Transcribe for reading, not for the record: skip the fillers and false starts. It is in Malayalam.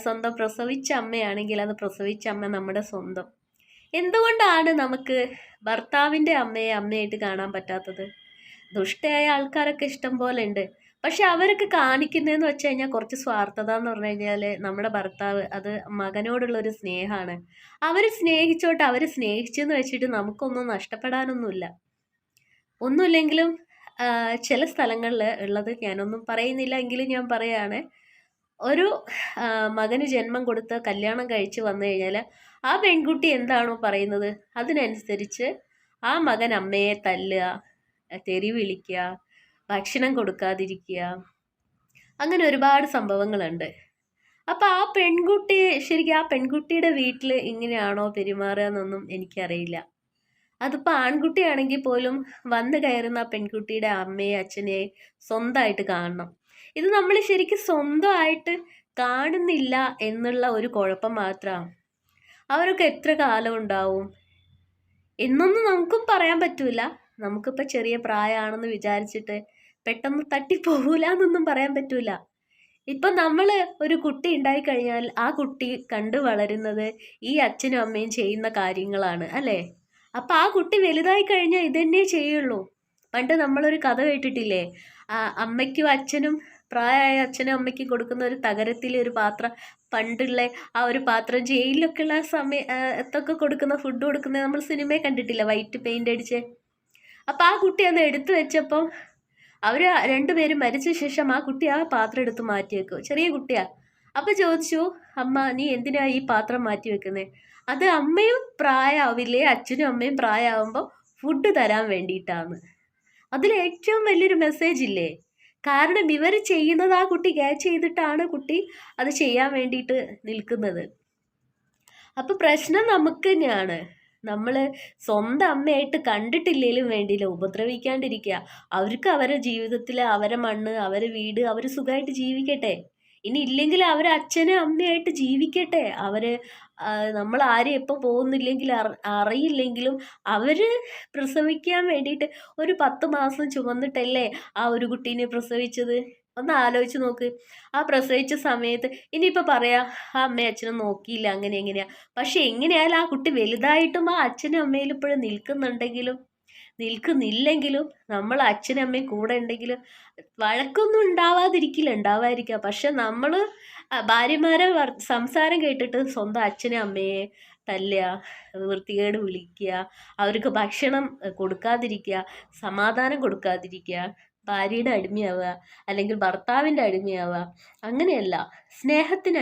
സ്വന്തം പ്രസവിച്ച അമ്മയാണെങ്കിൽ അത് പ്രസവിച്ച അമ്മ നമ്മുടെ സ്വന്തം. എന്തുകൊണ്ടാണ് നമുക്ക് ഭർത്താവിൻ്റെ അമ്മയെ അമ്മയായിട്ട് കാണാൻ പറ്റാത്തത്? ദുഷ്ടയായ ആൾക്കാരൊക്കെ ഇഷ്ടം പോലെ ഉണ്ട്. പക്ഷെ അവരൊക്കെ കാണിക്കുന്നതെന്ന് വെച്ച് കഴിഞ്ഞാൽ കുറച്ച് സ്വാർത്ഥത എന്ന് പറഞ്ഞു കഴിഞ്ഞാൽ നമ്മുടെ ഭർത്താവ് അത് മകനോടുള്ളൊരു സ്നേഹമാണ്. അവർ സ്നേഹിച്ചോട്ടെ, അവർ സ്നേഹിച്ചെന്ന് വെച്ചിട്ട് നമുക്കൊന്നും നഷ്ടപ്പെടാനൊന്നുമില്ല. ഒന്നുമില്ലെങ്കിലും ചില സ്ഥലങ്ങളിൽ ഉള്ളത് ഞാനൊന്നും പറയുന്നില്ല, എങ്കിലും ഞാൻ പറയാണ്. ഒരു മകന് ജന്മം കൊടുത്ത് കല്യാണം കഴിച്ച് വന്നു കഴിഞ്ഞാൽ ആ പെൺകുട്ടി എന്താണോ പറയുന്നത് അതിനനുസരിച്ച് ആ മകൻ അമ്മയെ തല്ലുക, തെറി വിളിക്കുക, ഭക്ഷണം കൊടുക്കാതിരിക്കുക, അങ്ങനെ ഒരുപാട് സംഭവങ്ങളുണ്ട്. അപ്പം ആ പെൺകുട്ടി ശരിക്കും ആ പെൺകുട്ടിയുടെ വീട്ടിൽ ഇങ്ങനെയാണോ പെരുമാറുക എന്നൊന്നും എനിക്കറിയില്ല. അതിപ്പോൾ ആൺകുട്ടിയാണെങ്കിൽ പോലും വന്നു കയറുന്ന ആ പെൺകുട്ടിയുടെ അമ്മയെ അച്ഛനെ സ്വന്തമായിട്ട് കാണണം. ഇത് നമ്മൾ ശരിക്കും സ്വന്തമായിട്ട് കാണുന്നില്ല എന്നുള്ള ഒരു കുഴപ്പം മാത്രമാണ്. അവരൊക്കെ എത്ര കാലം ഉണ്ടാവും എന്നൊന്നും നമുക്കും പറയാൻ പറ്റൂല. നമുക്കിപ്പോൾ ചെറിയ പ്രായമാണെന്ന് വിചാരിച്ചിട്ട് പെട്ടെന്ന് തട്ടിപ്പോകൂല എന്നൊന്നും പറയാൻ പറ്റൂല. ഇപ്പം നമ്മൾ ഒരു കുട്ടി ഉണ്ടായിക്കഴിഞ്ഞാൽ ആ കുട്ടി കണ്ടു വളരുന്നത് ഈ അച്ഛനും അമ്മയും ചെയ്യുന്ന കാര്യങ്ങളാണ് അല്ലേ? അപ്പം ആ കുട്ടി വലുതായി കഴിഞ്ഞാൽ ഇതന്നെ ചെയ്യുള്ളൂ. പണ്ട് നമ്മളൊരു കഥ കേട്ടിട്ടില്ലേ, അമ്മയ്ക്കും അച്ഛനും പ്രായമായ അച്ഛനും അമ്മയ്ക്കും കൊടുക്കുന്ന ഒരു തകരത്തിലെ ഒരു പാത്രം, പണ്ടുള്ള ആ ഒരു പാത്രം ജയിലിലൊക്കെ ഉള്ള സമയത്തൊക്കെ കൊടുക്കുന്ന ഫുഡ് കൊടുക്കുന്നത് നമ്മൾ സിനിമയെ കണ്ടിട്ടില്ല, വൈറ്റ് പെയിൻ്റ് അടിച്ച്. അപ്പം ആ കുട്ടി അന്ന് എടുത്തു വെച്ചപ്പം അവർ രണ്ടുപേരും മരിച്ച ശേഷം ആ കുട്ടി ആ പാത്രം എടുത്ത് മാറ്റി വെക്കും. ചെറിയ കുട്ടിയാ. അപ്പം ചോദിച്ചു, അമ്മ നീ എന്തിനാ ഈ പാത്രം മാറ്റി വെക്കുന്നത്? അത് അമ്മയും പ്രായമാവില്ലേ, അച്ഛനും അമ്മയും പ്രായമാകുമ്പോൾ ഫുഡ് തരാൻ വേണ്ടിയിട്ടാണ്. അതിൽ ഏറ്റവും വലിയൊരു മെസ്സേജ് ഇല്ലേ? കാരണം ഇവർ ചെയ്യുന്നത് ആ കുട്ടി ക്യാച്ച് ചെയ്തിട്ടാണ് കുട്ടി അത് ചെയ്യാൻ വേണ്ടിയിട്ട് നിൽക്കുന്നത്. അപ്പം പ്രശ്നം നമുക്ക് തന്നെയാണ്. നമ്മൾ സ്വന്തം അമ്മയായിട്ട് കണ്ടിട്ടില്ലേലും വേണ്ടിയില്ല, ഉപദ്രവിക്കാണ്ടിരിക്കുക. അവർക്ക് അവരുടെ ജീവിതത്തിൽ അവരെ മണ്ണ്, അവരെ വീട്, അവർ സുഖമായിട്ട് ജീവിക്കട്ടെ. ഇനി ഇല്ലെങ്കിൽ അവർ അച്ഛനും അമ്മയായിട്ട് ജീവിക്കട്ടെ. അവർ നമ്മൾ ആരും എപ്പോൾ പോകുന്നില്ലെങ്കിൽ അറിയില്ലെങ്കിലും അവർ പ്രസവിക്കാൻ വേണ്ടിയിട്ട് ഒരു 10 മാസം ചുമന്നിട്ടല്ലേ ആ ഒരു കുട്ടീനെ പ്രസവിച്ചത്. ഒന്ന് ആലോചിച്ച് നോക്ക്. ആ പ്രസവിച്ച സമയത്ത് ഇനിയിപ്പോൾ പറയാം ആ അമ്മയും അച്ഛനും നോക്കിയില്ല അങ്ങനെ എങ്ങനെയാ. പക്ഷെ എങ്ങനെയായാലും ആ കുട്ടി വലുതായിട്ടും ആ അച്ഛനും അമ്മയിലും ഇപ്പോഴും നിൽക്കുന്നില്ലെങ്കിലും നമ്മൾ അച്ഛനും അമ്മയും കൂടെ ഉണ്ടെങ്കിലും വഴക്കൊന്നും ഉണ്ടാവാതിരിക്കാം. പക്ഷെ നമ്മൾ ഭാര്യമാരെ സംസാരം കേട്ടിട്ട് സ്വന്തം അച്ഛനും അമ്മയെ തല്ലുക, വൃത്തികേട് വിളിക്കുക, അവർക്ക് ഭക്ഷണം കൊടുക്കാതിരിക്കുക, സമാധാനം കൊടുക്കാതിരിക്കുക, ഭാര്യയുടെ അടിമയാവുക അല്ലെങ്കിൽ ഭർത്താവിൻ്റെ അടിമയാവുക, അങ്ങനെയല്ല, സ്നേഹത്തിന്